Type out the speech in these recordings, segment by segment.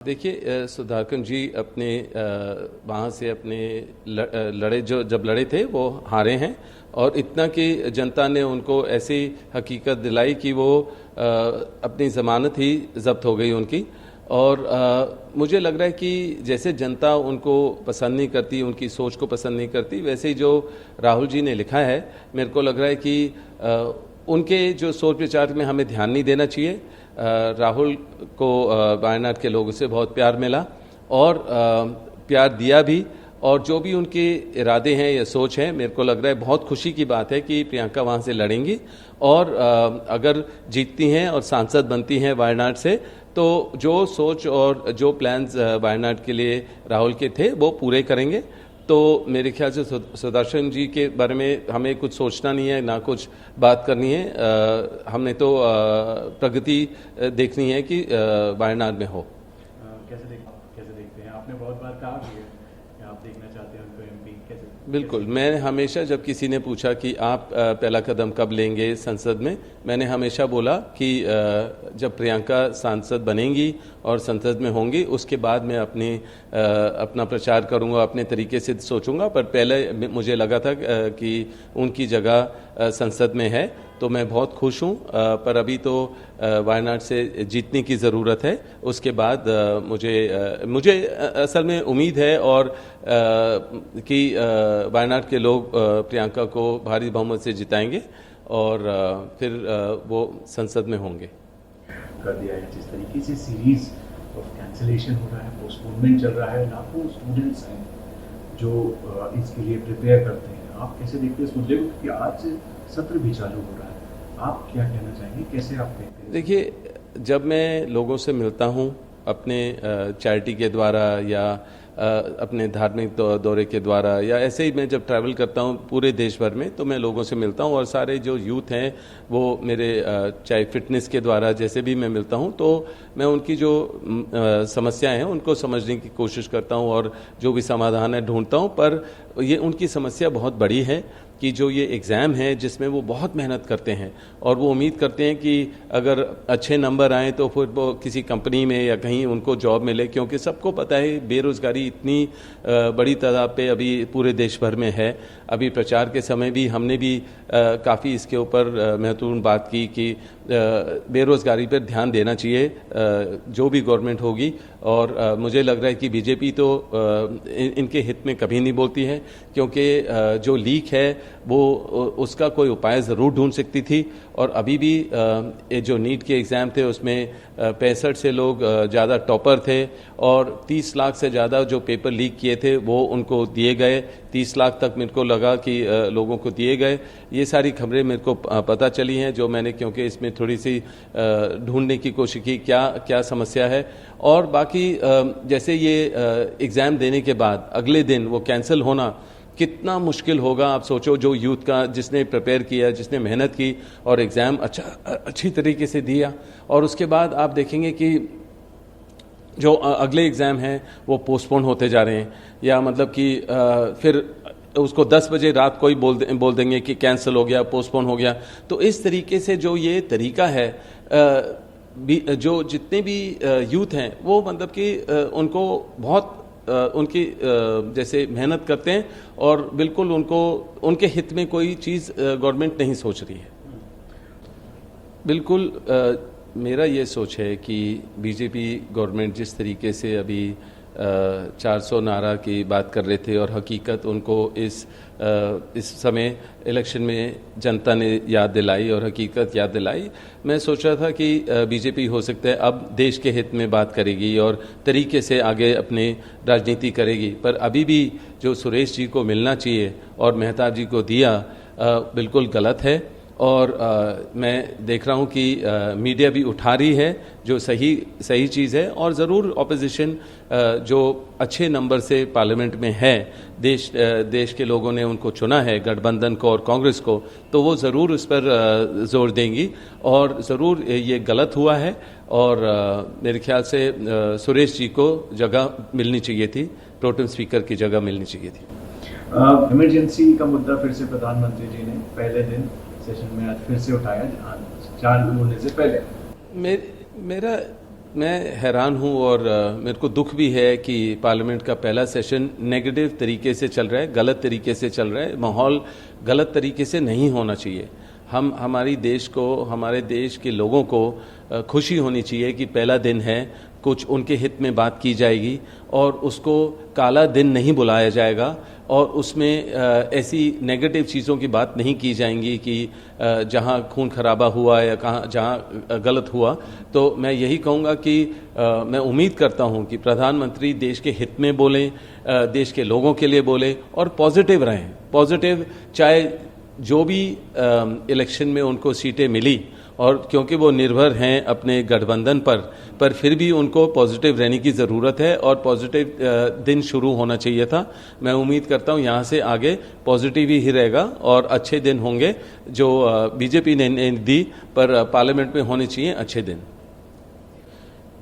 देखिए सुधाकर जी अपने वहाँ से अपने लड़े जब लड़े थे वो हारे हैं और इतना कि जनता ने उनको ऐसी हकीकत दिलाई कि वो अपनी ज़मानत ही जब्त हो गई उनकी। और मुझे लग रहा है कि जैसे जनता उनको पसंद नहीं करती, उनकी सोच को पसंद नहीं करती, वैसे ही जो राहुल जी ने लिखा है मेरे को लग रहा है कि उनके जो सोच विचार में हमें ध्यान नहीं देना चाहिए। राहुल को वायनाड के लोगों से बहुत प्यार मिला और प्यार दिया भी, और जो भी उनके इरादे हैं या सोच है, मेरे को लग रहा है बहुत खुशी की बात है कि प्रियंका वहाँ से लड़ेंगी और अगर जीतती हैं और सांसद बनती हैं वायनाड से, तो जो सोच और जो प्लान्स वायनाड के लिए राहुल के थे वो पूरे करेंगे। तो मेरे ख्याल से सुदर्शन जी के बारे में हमें कुछ सोचना नहीं है, ना कुछ बात करनी है। हमने तो प्रगति देखनी है कि वायनाड में हो। कैसे देखते हैं? आपने बहुत बार कहा कि आप देखना चाहते हैं उनको एमपी। कैसे? बिल्कुल, मैं हमेशा जब किसी ने पूछा कि आप पहला कदम कब लेंगे संसद में, मैंने हमेशा बोला कि जब प्रियंका सांसद बनेंगी और संसद में होंगी उसके बाद मैं अपना प्रचार करूंगा, अपने तरीके से सोचूंगा। पर पहले मुझे लगा था कि उनकी जगह संसद में है, तो मैं बहुत खुश हूँ। पर अभी तो वायनाड से जीतने की ज़रूरत है। उसके बाद मुझे असल में उम्मीद है और कि वायनाड के लोग प्रियंका को भारी बहुमत से जिताएंगे और फिर वो संसद में होंगे। कर दिया है जिस तरीके से सीरीज ऑफ कैंसिलेशन हो रहा है, पोस्टपोनमेंट चल रहा है, लाखों स्टूडेंट्स हैं जो इसके लिए प्रिपेयर करते हैं। आप कैसे देखते हैं इस मुद्दे को कि आज सत्र भी चालू हो रहा है? आप क्या कहना चाहेंगे, कैसे आप देखते हैं? देखिए, जब मैं लोगों से मिलता हूँ अपने चैरिटी के द्वारा या अपने धार्मिक दौरे के द्वारा, या ऐसे ही मैं जब ट्रैवल करता हूँ पूरे देश भर में, तो मैं लोगों से मिलता हूँ और सारे जो यूथ हैं वो मेरे चाहे फिटनेस के द्वारा जैसे भी मैं मिलता हूँ, तो मैं उनकी जो समस्याएं हैं उनको समझने की कोशिश करता हूँ और जो भी समाधान है ढूंढता हूँ। पर ये उनकी समस्या बहुत बड़ी है कि जो ये एग्ज़ाम है जिसमें वो बहुत मेहनत करते हैं और वो उम्मीद करते हैं कि अगर अच्छे नंबर आएँ तो फिर वो किसी कंपनी में या कहीं उनको जॉब मिले, क्योंकि सबको पता है बेरोज़गारी इतनी बड़ी तादाद पे अभी पूरे देश भर में है। अभी प्रचार के समय भी हमने भी काफ़ी इसके ऊपर महत्वपूर्ण बात की कि बेरोज़गारी पर ध्यान देना चाहिए जो भी गवर्नमेंट होगी। और मुझे लग रहा है कि बीजेपी तो इनके हित में कभी नहीं बोलती है, क्योंकि जो लीक है वो उसका कोई उपाय ज़रूर ढूंढ सकती थी। और अभी भी जो नीट के एग्ज़ाम थे उसमें 65 से लोग ज़्यादा टॉपर थे और 30 लाख से ज़्यादा जो पेपर लीक किए थे वो उनको दिए गए। 30 लाख तक मेरे को लगा कि लोगों को दिए गए। ये सारी खबरें मेरे को पता चली हैं, जो मैंने क्योंकि इसमें थोड़ी सी ढूंढने की कोशिश की क्या समस्या है। और बाकी जैसे ये एग्ज़ाम देने के बाद अगले दिन वो कैंसिल होना कितना मुश्किल होगा। आप सोचो, जो यूथ का जिसने प्रिपेयर किया, जिसने मेहनत की और एग्ज़ाम अच्छी तरीके से दिया, और उसके बाद आप देखेंगे कि जो अगले एग्ज़ाम हैं वो पोस्टपोन होते जा रहे हैं, या मतलब कि फिर उसको 10 बजे रात को ही बोल देंगे कि कैंसिल हो गया, पोस्टपोन हो गया। तो इस तरीके से जो ये तरीका है, जो जितने भी यूथ हैं वो मतलब कि उनको बहुत उनकी जैसे मेहनत करते हैं और बिल्कुल उनके हित में कोई चीज़ गवर्नमेंट नहीं सोच रही है। बिल्कुल मेरा ये सोच है कि बीजेपी गवर्नमेंट जिस तरीके से अभी 400 नारा की बात कर रहे थे और हकीकत उनको इस समय इलेक्शन में जनता ने याद दिलाई और हकीकत याद दिलाई। मैं सोच रहा था कि बीजेपी हो सकता है अब देश के हित में बात करेगी और तरीके से आगे अपनी राजनीति करेगी। पर अभी भी जो सुरेश जी को मिलना चाहिए और मेहता जी को दिया बिल्कुल गलत है। और मैं देख रहा हूँ कि मीडिया भी उठा रही है जो सही चीज़ है, और ज़रूर ऑपोजिशन जो अच्छे नंबर से पार्लियामेंट में है, देश के लोगों ने उनको चुना है, गठबंधन को और कांग्रेस को, तो वो ज़रूर इस पर जोर देंगी और ज़रूर ये गलत हुआ है। और मेरे ख्याल से सुरेश जी को जगह मिलनी चाहिए थी, प्रोटेम स्पीकर की जगह मिलनी चाहिए थी। इमरजेंसी का मुद्दा फिर से प्रधानमंत्री जी ने पहले दिन सेशन में आज फिर से उठाया, चालू होने से पहले। मेरा मैं हैरान हूं और मेरे को दुख भी है कि पार्लियामेंट का पहला सेशन नेगेटिव तरीके से चल रहा है, गलत तरीके से चल रहा है। माहौल गलत तरीके से नहीं होना चाहिए। हमारे देश के लोगों को खुशी होनी चाहिए कि पहला दिन है, कुछ उनके हित में बात की जाएगी और उसको काला दिन नहीं बुलाया जाएगा और उसमें ऐसी नेगेटिव चीज़ों की बात नहीं की जाएंगी कि जहां खून खराबा हुआ या जहां गलत हुआ। तो मैं यही कहूँगा कि मैं उम्मीद करता हूं कि प्रधानमंत्री देश के हित में बोलें, देश के लोगों के लिए बोलें और पॉजिटिव रहें। पॉजिटिव, चाहे जो भी इलेक्शन में उनको सीटें मिली और क्योंकि वो निर्भर हैं अपने गठबंधन पर फिर भी उनको पॉजिटिव रहने की ज़रूरत है और पॉजिटिव दिन शुरू होना चाहिए था। मैं उम्मीद करता हूँ यहाँ से आगे पॉजिटिव ही रहेगा और अच्छे दिन होंगे जो बीजेपी ने दी, पर पार्लियामेंट में होने चाहिए अच्छे दिन।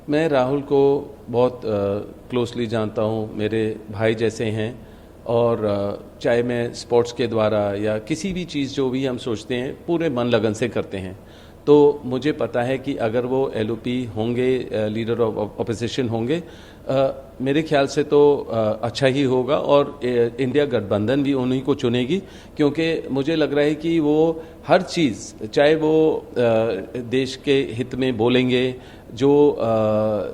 मैं राहुल को बहुत क्लोजली जानता हूँ, मेरे भाई जैसे हैं और चाहे मैं स्पोर्ट्स के द्वारा या किसी भी चीज़ जो भी हम सोचते हैं पूरे मन लगन से करते हैं। तो मुझे पता है कि अगर वो एलओपी होंगे, लीडर ऑफ ऑपोजिशन होंगे, मेरे ख्याल से तो अच्छा ही होगा और इंडिया गठबंधन भी उन्हीं को चुनेगी, क्योंकि मुझे लग रहा है कि वो हर चीज़, चाहे वो देश के हित में बोलेंगे, जो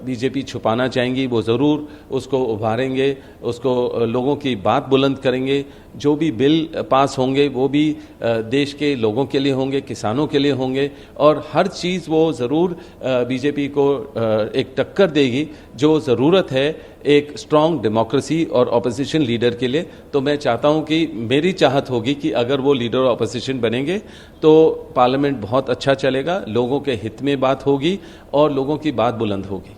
बीजेपी छुपाना चाहेंगी वो ज़रूर उसको उभारेंगे, उसको लोगों की बात बुलंद करेंगे। जो भी बिल पास होंगे वो भी देश के लोगों के लिए होंगे, किसानों के लिए होंगे और हर चीज़ वो ज़रूर बीजेपी को एक टक्कर देगी जो ज़रूरत है एक स्ट्रॉन्ग डेमोक्रेसी और ऑपोजिशन लीडर के लिए। तो मैं चाहता हूं कि मेरी चाहत होगी कि अगर वो लीडर ऑपोजिशन बनेंगे तो पार्लियामेंट बहुत अच्छा चलेगा, लोगों के हित में बात होगी और लोगों की बात बुलंद होगी।